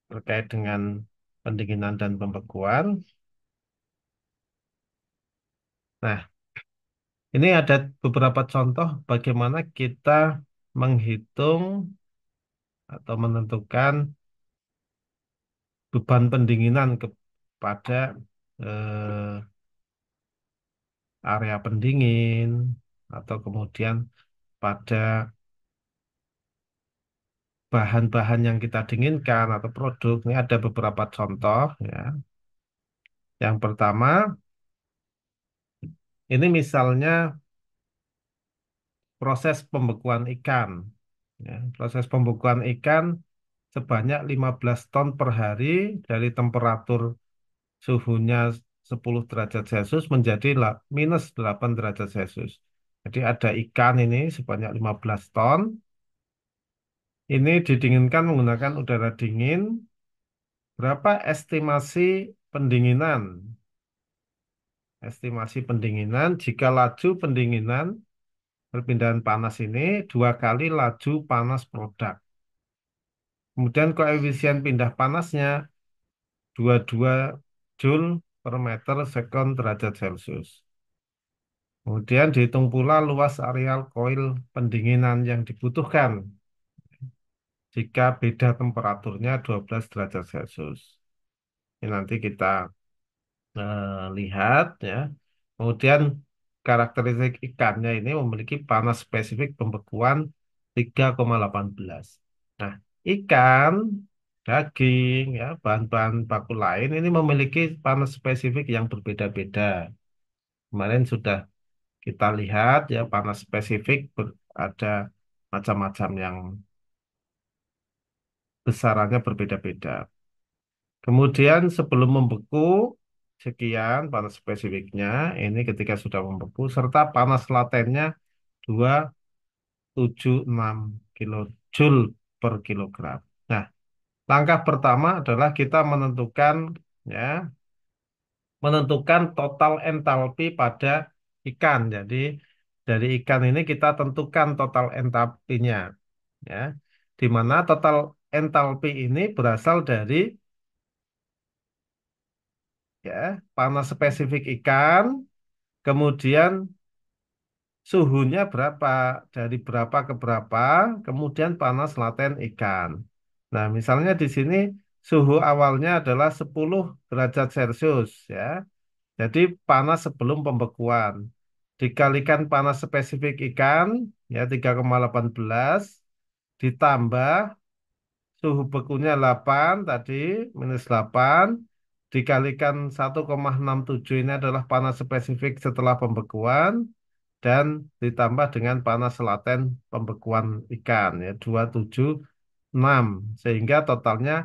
terkait dengan pendinginan dan pembekuan. Nah, ini ada beberapa contoh bagaimana kita menghitung atau menentukan beban pendinginan kepada eh, area pendingin atau kemudian pada bahan-bahan yang kita dinginkan atau produk. Ini ada beberapa contoh ya. Yang pertama, ini misalnya proses pembekuan ikan. Ya, proses pembekuan ikan sebanyak 15 ton per hari dari temperatur suhunya 10 derajat Celcius menjadi minus 8 derajat Celcius. Jadi ada ikan ini sebanyak 15 ton. Ini didinginkan menggunakan udara dingin. Berapa estimasi pendinginan? Estimasi pendinginan jika laju pendinginan perpindahan panas ini dua kali laju panas produk. Kemudian koefisien pindah panasnya 22 Joule per meter sekon derajat Celcius. Kemudian dihitung pula luas areal koil pendinginan yang dibutuhkan jika beda temperaturnya 12 derajat Celcius. Ini nanti kita lihat ya. Kemudian karakteristik ikannya ini memiliki panas spesifik pembekuan 3,18. Nah, ikan, daging, ya, bahan-bahan baku lain ini memiliki panas spesifik yang berbeda-beda. Kemarin sudah kita lihat ya panas spesifik ada macam-macam yang besarannya berbeda-beda. Kemudian sebelum membeku, sekian panas spesifiknya, ini ketika sudah membeku, serta panas latennya 276 kilojoule per kilogram. Nah, langkah pertama adalah kita ya, menentukan total entalpi pada ikan. Jadi dari ikan ini kita tentukan total entalpinya, ya, di mana total entalpi ini berasal dari ya panas spesifik ikan, kemudian suhunya berapa, dari berapa ke berapa, kemudian panas laten ikan. Nah, misalnya di sini suhu awalnya adalah 10 derajat Celcius ya. Jadi panas sebelum pembekuan. Dikalikan panas spesifik ikan ya 3,18 ditambah suhu bekunya 8 tadi minus 8 dikalikan 1,67 ini adalah panas spesifik setelah pembekuan dan ditambah dengan panas laten pembekuan ikan ya 276 sehingga totalnya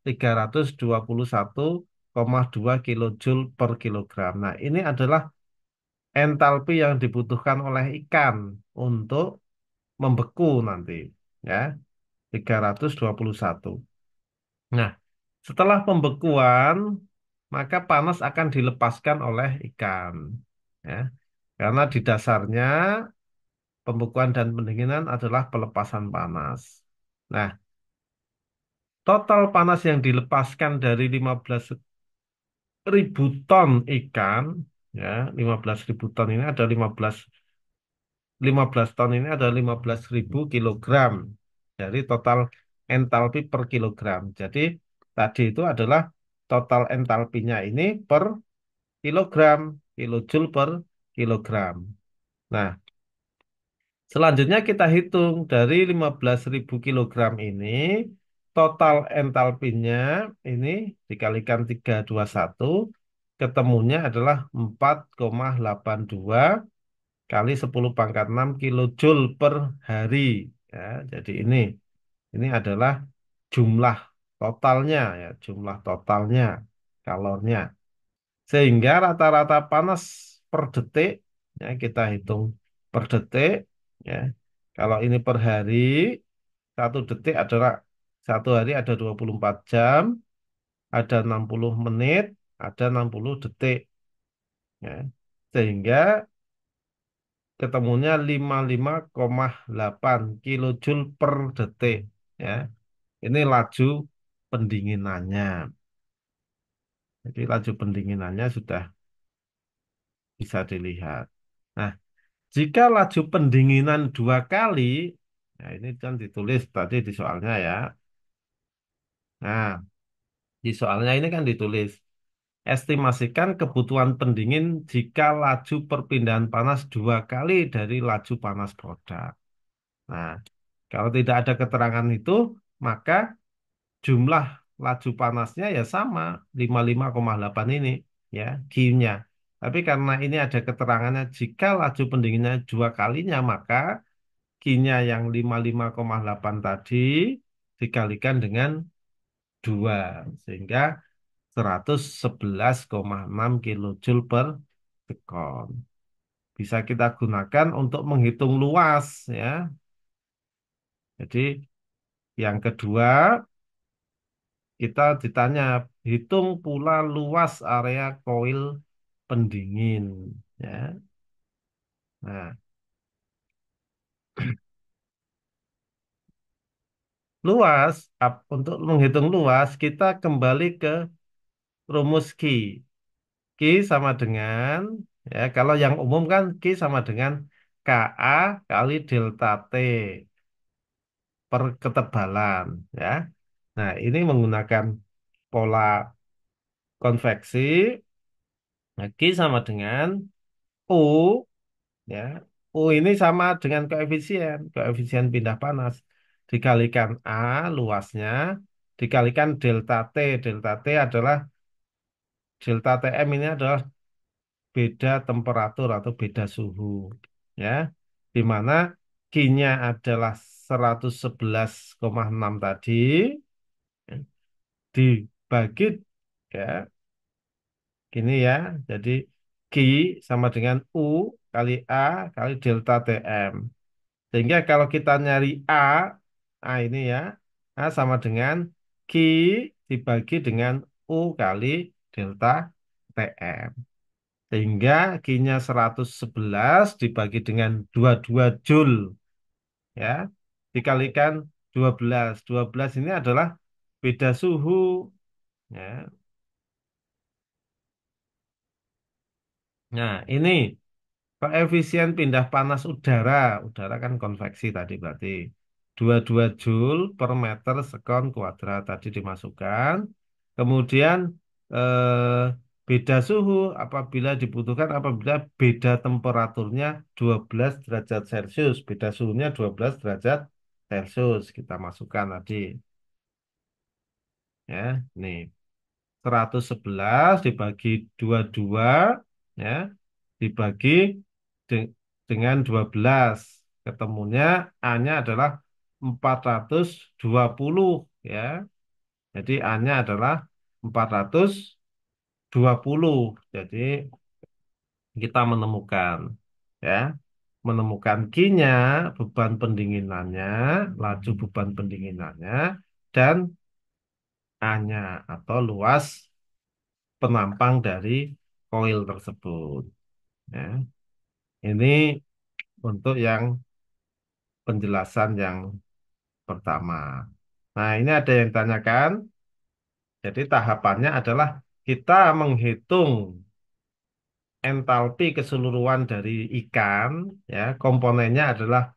321,2 kilojoule per kilogram. Nah, ini adalah entalpi yang dibutuhkan oleh ikan untuk membeku nanti ya 321. Nah, setelah pembekuan maka panas akan dilepaskan oleh ikan ya. Karena di dasarnya pembekuan dan pendinginan adalah pelepasan panas. Nah, total panas yang dilepaskan dari 15.000 ton ikan, ya, 15.000 ton ini ada 15 ton ini ada 15.000 kilogram dari total entalpi per kilogram. Jadi tadi itu adalah total entalpinya ini per kilogram, kilojoule per kilogram. Nah, selanjutnya kita hitung dari 15.000 kilogram ini total entalpinya ini dikalikan 321 ketemunya adalah 4,82 kali 10 pangkat 6 kilojoule per hari. Ya, jadi ini adalah jumlah totalnya ya, jumlah totalnya kalornya. Sehingga rata-rata panas per detik ya kita hitung per detik ya. Kalau ini per hari, satu detik adalah satu hari ada 24 jam, ada 60 menit, ada 60 detik ya. Sehingga ketemunya 55,8 kilojoule per detik. ya. Ini laju pendinginannya. Jadi laju pendinginannya sudah bisa dilihat. Nah, jika laju pendinginan dua kali, nah ini kan ditulis tadi di soalnya ya. Nah, di soalnya ini kan ditulis, estimasikan kebutuhan pendingin jika laju perpindahan panas dua kali dari laju panas produk. Nah, kalau tidak ada keterangan itu, maka jumlah laju panasnya ya sama, 55,8 ini, ya, Q-nya. Tapi karena ini ada keterangannya, jika laju pendinginnya dua kalinya, maka Q-nya yang 55,8 tadi dikalikan dengan 2 sehingga 111,6 kilojoule per dekon. Bisa kita gunakan untuk menghitung luas ya. Jadi yang kedua kita ditanya hitung pula luas area koil pendingin ya. Nah, luas untuk menghitung luas kita kembali ke rumus Ki. Ki sama dengan ya kalau yang umum kan Ki sama dengan Ka kali delta T per ketebalan ya. Nah, ini menggunakan pola konveksi. Nah, Q sama dengan U ya. U ini sama dengan koefisien pindah panas dikalikan A luasnya dikalikan delta T. Delta T adalah delta Tm ini adalah beda temperatur atau beda suhu ya. Di mana Q-nya adalah 111,6 tadi ya, dibagi ya gini ya. Jadi Q sama dengan U kali A kali delta TM. Sehingga kalau kita nyari A ini ya, A sama dengan Q dibagi dengan U kali delta TM. Sehingga Q-nya 111 dibagi dengan 22 Joule ya. Dikalikan 12. 12 ini adalah beda suhu ya. Nah, ini koefisien pindah panas udara, udara kan konveksi tadi berarti 22 Joule per meter sekon kuadrat tadi dimasukkan. Kemudian beda suhu apabila dibutuhkan apabila beda temperaturnya 12 derajat Celcius, beda suhunya 12 derajat Celcius kita masukkan tadi ya. Nih 111 dibagi 22 ya dibagi de- dengan 12 ketemunya A-nya adalah 420 ya. Jadi A-nya adalah 420. Jadi kita menemukan ya, menemukan Q-nya, beban pendinginannya, laju beban pendinginannya dan A-nya atau luas penampang dari koil tersebut ya. Ini untuk yang penjelasan yang pertama. Nah, ini ada yang tanyakan. Jadi tahapannya adalah kita menghitung entalpi keseluruhan dari ikan, ya, komponennya adalah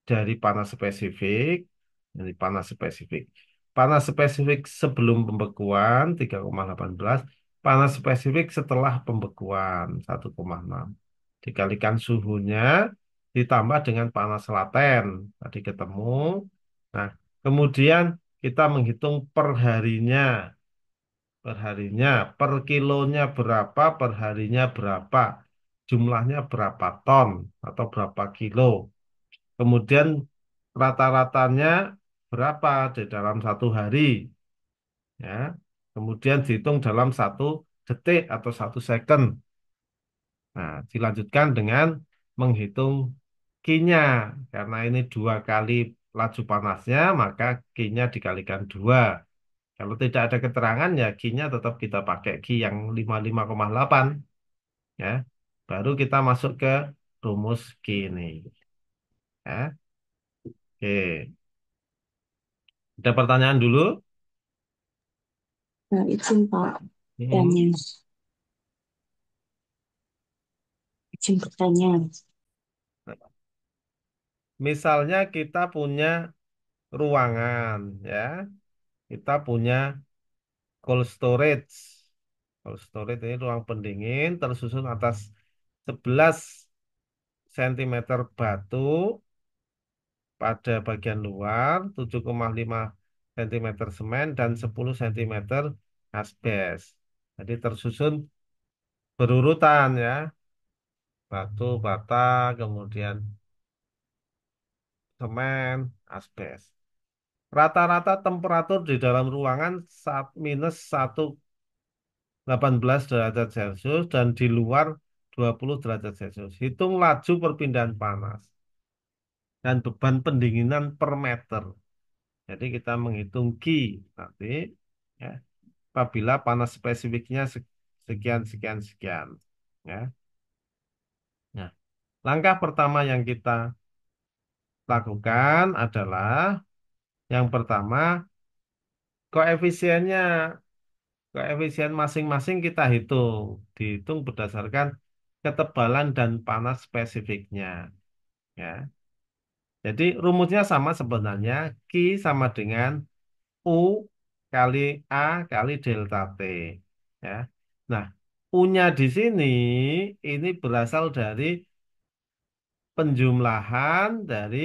dari panas spesifik, dari panas spesifik. Panas spesifik sebelum pembekuan 3,18, panas spesifik setelah pembekuan 1,6. Dikalikan suhunya ditambah dengan panas laten. Tadi ketemu. Nah, kemudian kita menghitung per harinya. Per harinya, per kilonya berapa, per harinya berapa. Jumlahnya berapa ton atau berapa kilo. Kemudian rata-ratanya berapa di dalam satu hari, ya. Kemudian dihitung dalam 1 detik atau 1 second. Nah, dilanjutkan dengan menghitung Q-nya. Karena ini dua kali laju panasnya, maka Q-nya dikalikan 2. Kalau tidak ada keterangan, ya Q-nya tetap kita pakai Q yang 55,8. Ya. Baru kita masuk ke rumus Q ini. Ya. Oke. Ada pertanyaan dulu? Nah, izin Pak tanya, Hmm. izin bertanya. Misalnya kita punya ruangan, ya, kita punya cold storage. Cold storage ini ruang pendingin tersusun atas 11 sentimeter batu pada bagian luar, 7,5 sentimeter semen, dan 10 sentimeter asbes. Jadi tersusun berurutan ya, batu, bata, kemudian semen, asbes. Rata-rata temperatur di dalam ruangan saat minus 18 derajat Celcius dan di luar 20 derajat Celcius. Hitung laju perpindahan panas dan beban pendinginan per meter. Jadi kita menghitung Q nanti ya, apabila panas spesifiknya sekian sekian sekian ya. Nah, langkah pertama yang kita lakukan adalah yang pertama koefisiennya. Koefisien masing-masing kita hitung. Dihitung berdasarkan ketebalan dan panas spesifiknya. Ya. Jadi rumusnya sama sebenarnya. Q sama dengan U kali A kali delta T. Ya. Nah, U-nya di sini ini berasal dari penjumlahan dari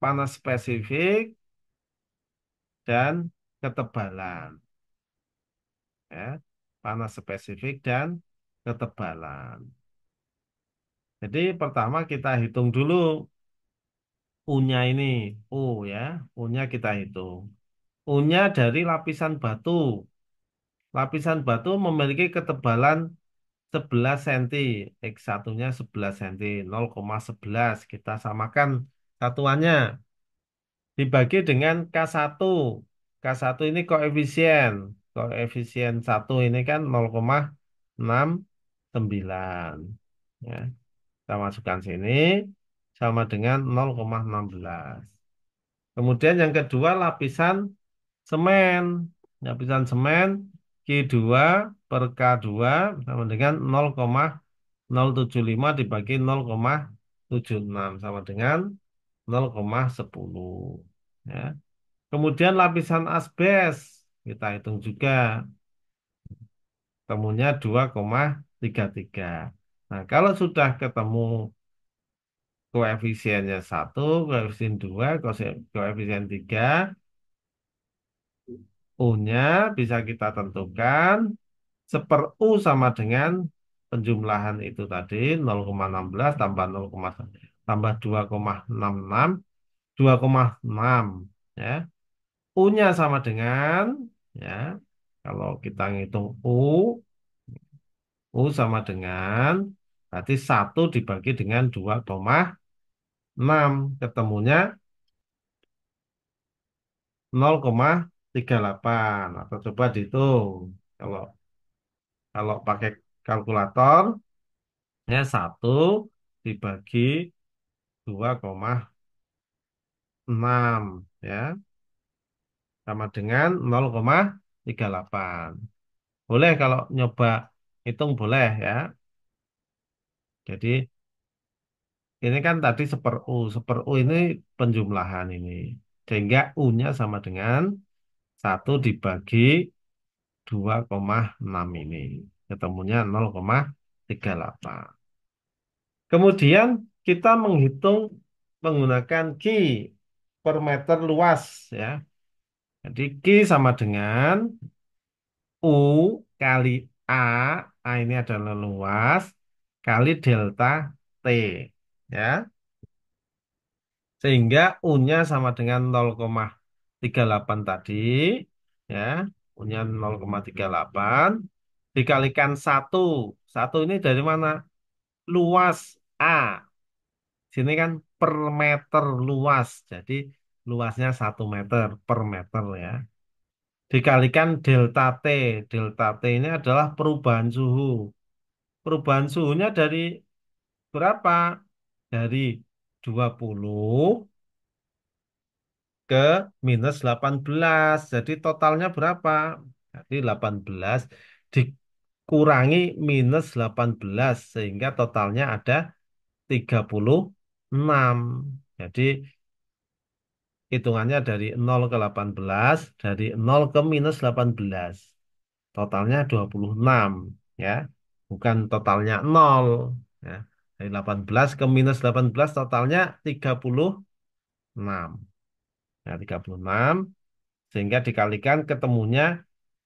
panas spesifik dan ketebalan. Ya. Panas spesifik dan ketebalan. Jadi pertama kita hitung dulu U-nya ini. U ya. U-nya kita hitung. U-nya dari lapisan batu. Lapisan batu memiliki ketebalan 11 cm. X satunya 11 cm. 0,11. Kita samakan satuannya. Dibagi dengan K1. K1 ini koefisien. Koefisien satu ini kan 0,69. Ya. Kita masukkan sini sama dengan 0,16. Kemudian yang kedua lapisan semen. Lapisan semen Q2 per K2 sama dengan 0,075 dibagi 0,76 sama dengan 0,10. Ya. Kemudian lapisan asbes kita hitung juga. Temunya 2,33. Nah, kalau sudah ketemu koefisiennya satu, koefisien 2, koefisien 3, U-nya bisa kita tentukan seper U sama dengan penjumlahan itu tadi 0,16 tambah 0, tambah 2,66, 2,6 ya. U-nya sama dengan ya kalau kita ngitung U sama dengan berarti satu dibagi dengan 2,6 ketemunya 0,38 atau coba dihitung kalau kalau pakai kalkulator ya satu dibagi 2,6 ya sama dengan 0,38. Boleh kalau nyoba hitung boleh ya. Jadi ini kan tadi seper U. Seper U ini penjumlahan ini. Sehingga U-nya sama dengan satu dibagi 2,6 ini. Ketemunya 0,38. Kemudian kita menghitung menggunakan Q per meter luas ya. Jadi Q sama dengan U kali A, A ini adalah luas, kali delta T. Ya, sehingga U-nya sama dengan 0,38 tadi. Ya, U-nya 0,38 dikalikan satu. Satu ini dari mana? Luas A. Sini kan per meter luas. Jadi luasnya 1 meter per meter ya. Dikalikan delta T. Delta T ini adalah perubahan suhu. Perubahan suhunya dari berapa? Dari 20 ke minus 18. Jadi totalnya berapa? Jadi 18 dikurangi minus 18 sehingga totalnya ada 36. Jadi hitungannya dari 0 ke 18, dari 0 ke minus 18. Totalnya 26 ya. Bukan totalnya 0 ya. Dari 18 ke minus 18 totalnya 36. Nah, 36 sehingga dikalikan ketemunya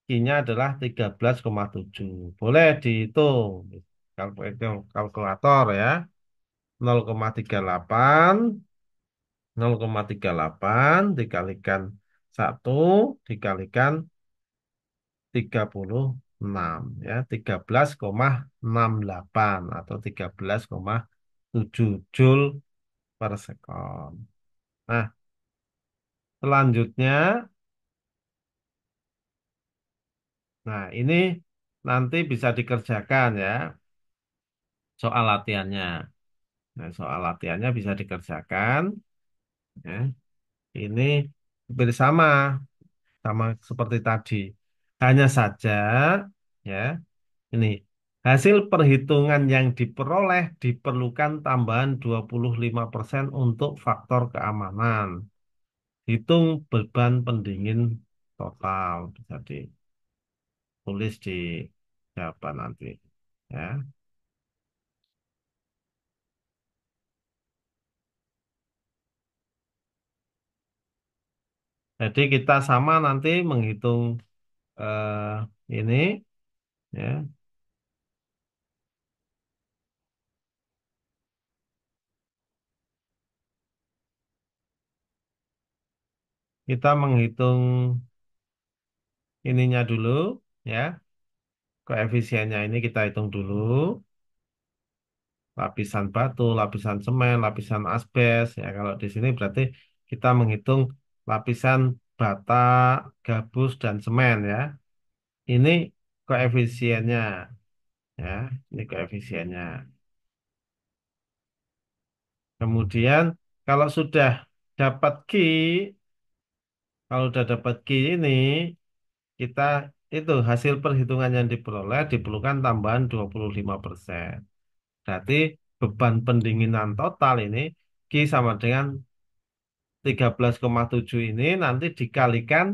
I-nya adalah 13,7. Boleh dihitung kalkulator ya. 0,38 0,38 dikalikan 1 dikalikan 36 ya 13,68 atau 13,7 Joule per sekon. Nah, selanjutnya, nah ini nanti bisa dikerjakan ya soal latihannya. Nah, soal latihannya bisa dikerjakan ya. Ini bersama sama seperti tadi. Hanya saja ya, ini hasil perhitungan yang diperoleh diperlukan tambahan 25% untuk faktor keamanan. Hitung beban pendingin total. Bisa ditulis di jawaban nanti. Ya. Jadi kita sama nanti menghitung ini ya. Kita menghitung ininya dulu ya. Koefisiennya ini kita hitung dulu. Lapisan batu, lapisan semen, lapisan asbes. Ya, kalau di sini berarti kita menghitung lapisan bata, gabus, dan semen ya. Ini koefisiennya ya. Ini koefisiennya. Kemudian kalau sudah dapat Q, kalau sudah dapat Q ini kita itu hasil perhitungan yang diperoleh diperlukan tambahan 25%. Berarti beban pendinginan total ini Q sama dengan 13,7 ini nanti dikalikan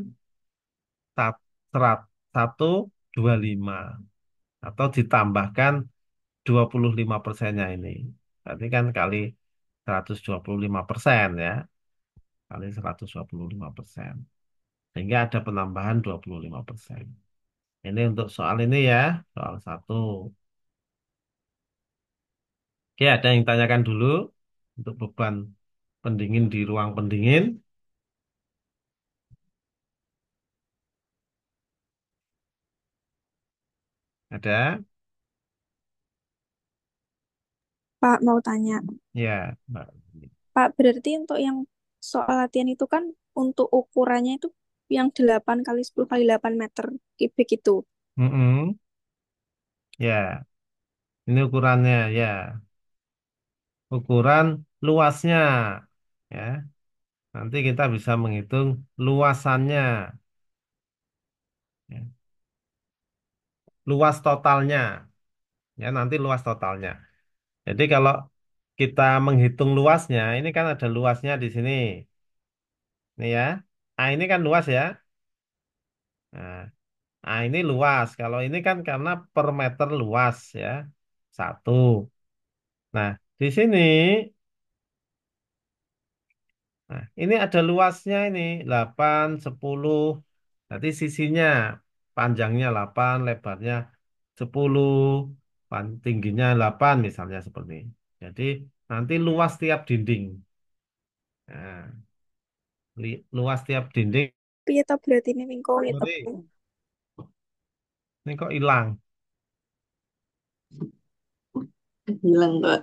125 atau ditambahkan 25%-nya ini. Berarti kan kali 125% ya. Kali 125%. Sehingga ada penambahan 25%. Ini untuk soal ini ya. Soal satu. Oke, ada yang tanyakan dulu untuk beban pendingin di ruang pendingin. Ada? Pak, mau tanya. Ya, Mbak. Pak, berarti untuk yang soal latihan itu kan untuk ukurannya itu yang 8 kali 10 kali 8 meter kubik itu. Mm-mm. Ya, ini ukurannya ya. Ukuran luasnya ya. Nanti kita bisa menghitung luasannya ya. Luas totalnya ya nanti luas totalnya. Jadi kalau kita menghitung luasnya, ini kan ada luasnya di sini. Nih ya. Ah ini kan luas ya. Nah, ini luas. Kalau ini kan karena per meter luas ya. Satu. Nah, di sini nah, ini ada luasnya ini 8, 10. Nanti sisinya panjangnya 8, lebarnya 10, tingginya 8 misalnya seperti ini. Jadi nanti luas tiap dinding. Nah, luas tiap dinding. Piye to berarti ini mingko ya to. Sorry, ini kok hilang? Bilang, Pak.